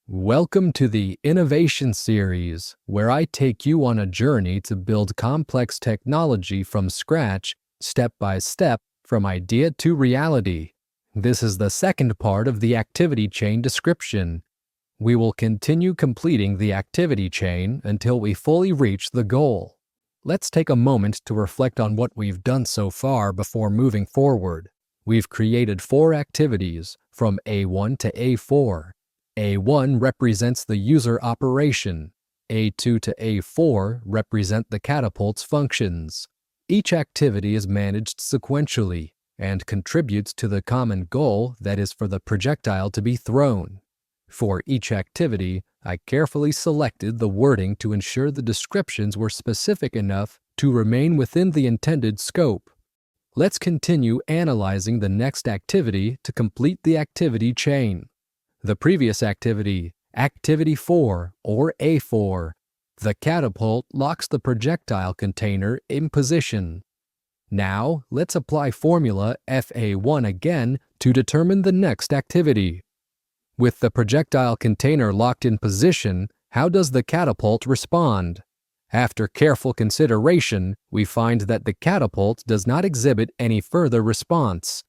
Welcome to the Innovation Series, where I take you on a journey to build complex technology from scratch, step by step, from idea to reality. This is the second part of the activity chain description. We will continue completing the activity chain until we fully reach the goal. Let's take a moment to reflect on what we've done so far before moving forward. We've created 4 activities, from A1 to A4. A1 represents the user operation. A2 to A4 represent the catapult's functions. Each activity is managed sequentially and contributes to the common goal, that is for the projectile to be thrown. For each activity, I carefully selected the wording to ensure the descriptions were specific enough to remain within the intended scope. Let's continue analyzing the next activity to complete the activity chain. The previous activity, Activity 4, or A4, the catapult locks the projectile container in position. Now, let's apply formula FA1 again to determine the next activity. With the projectile container locked in position, how does the catapult respond? After careful consideration, we find that the catapult does not exhibit any further response.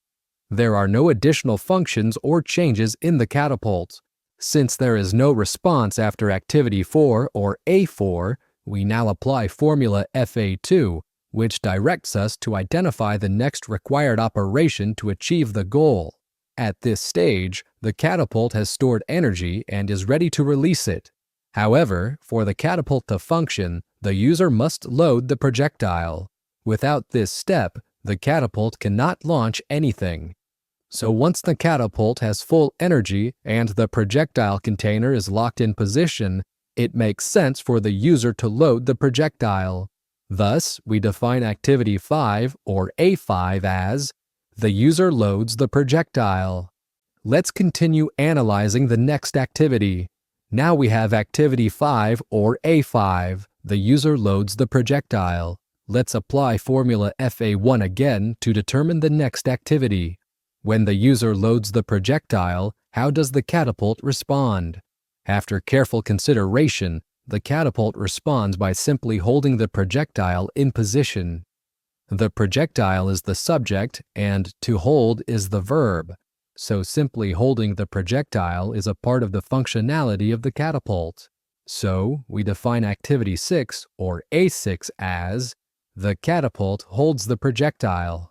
There are no additional functions or changes in the catapult. Since there is no response after Activity 4 or A4, we now apply formula FA2, which directs us to identify the next required operation to achieve the goal. At this stage, the catapult has stored energy and is ready to release it. However, for the catapult to function, the user must load the projectile. Without this step, the catapult cannot launch anything. So once the catapult has full energy and the projectile container is locked in position, it makes sense for the user to load the projectile. Thus, we define Activity 5, or A5, as the user loads the projectile. Let's continue analyzing the next activity. Now we have Activity 5, or A5, the user loads the projectile. Let's apply formula FA1 again to determine the next activity. When the user loads the projectile, how does the catapult respond? After careful consideration, the catapult responds by simply holding the projectile in position. The projectile is the subject and to hold is the verb, so simply holding the projectile is a part of the functionality of the catapult. So, we define Activity 6, or A6, as the catapult holds the projectile.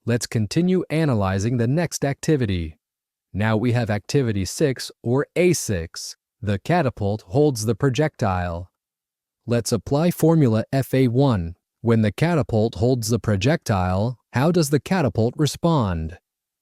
Let's continue analyzing the next activity. Now we have Activity 6, or A6, the catapult holds the projectile. Let's apply formula FA1. When the catapult holds the projectile, how does the catapult respond?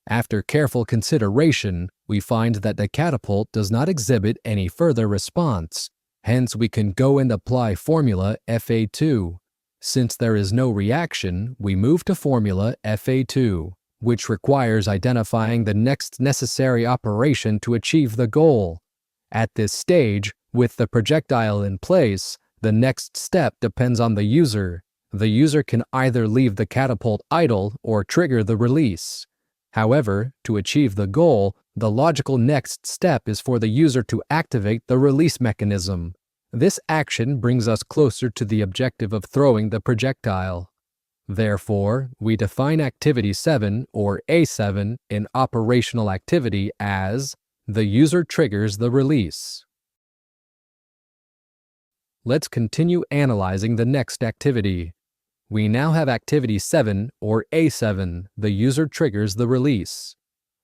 After careful consideration, we find that the catapult does not exhibit any further response. Hence, we can go and apply formula FA2. Since there is no reaction, we move to formula FA2, which requires identifying the next necessary operation to achieve the goal. At this stage, with the projectile in place, the next step depends on the user. The user can either leave the catapult idle or trigger the release. However, to achieve the goal, the logical next step is for the user to activate the release mechanism. This action brings us closer to the objective of throwing the projectile. Therefore, we define Activity 7, or A7, in operational activity as the user triggers the release. Let's continue analyzing the next activity. We now have Activity 7, or A7, the user triggers the release.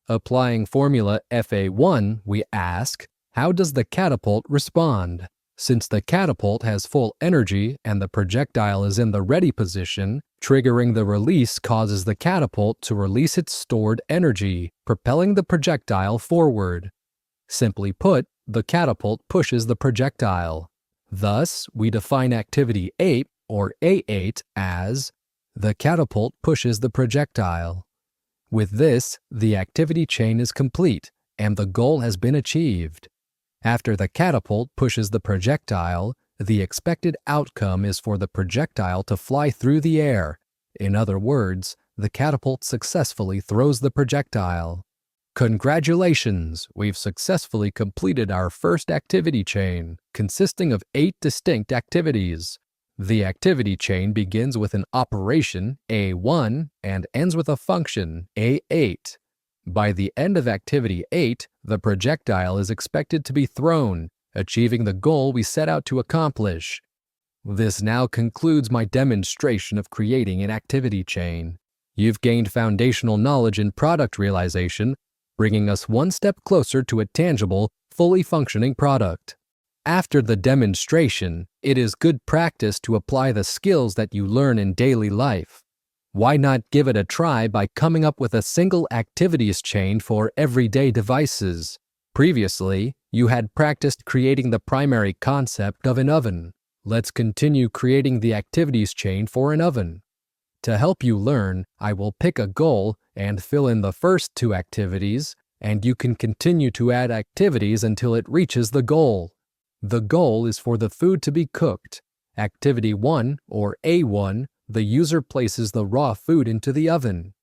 Applying formula FA1, we ask, how does the catapult respond? Since the catapult has full energy and the projectile is in the ready position, triggering the release causes the catapult to release its stored energy, propelling the projectile forward. Simply put, the catapult pushes the projectile. Thus, we define Activity 8, or A8, as the catapult pushes the projectile. With this, the activity chain is complete and the goal has been achieved. After the catapult pushes the projectile, the expected outcome is for the projectile to fly through the air. In other words, the catapult successfully throws the projectile. Congratulations! We've successfully completed our first activity chain, consisting of 8 distinct activities. The activity chain begins with an operation, A1, and ends with a function, A8. By the end of activity 8, the projectile is expected to be thrown, achieving the goal we set out to accomplish. This now concludes my demonstration of creating an activity chain. You've gained foundational knowledge in product realization, bringing us one step closer to a tangible, fully functioning product. After the demonstration, it is good practice to apply the skills that you learn in daily life. Why not give it a try by coming up with a single activities chain for everyday devices? Previously, you had practiced creating the primary concept of an oven. Let's continue creating the activities chain for an oven. To help you learn, I will pick a goal and fill in the first 2 activities, and you can continue to add activities until it reaches the goal. The goal is for the food to be cooked. Activity 1, or A1, the user places the raw food into the oven.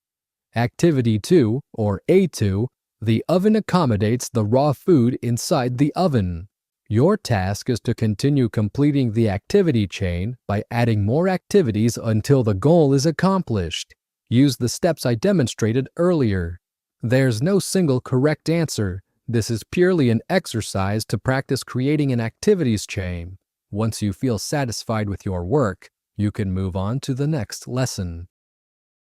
Activity 2, or A2, the oven accommodates the raw food inside the oven. Your task is to continue completing the activity chain by adding more activities until the goal is accomplished. Use the steps I demonstrated earlier. There's no single correct answer. This is purely an exercise to practice creating an activities chain. Once you feel satisfied with your work, you can move on to the next lesson.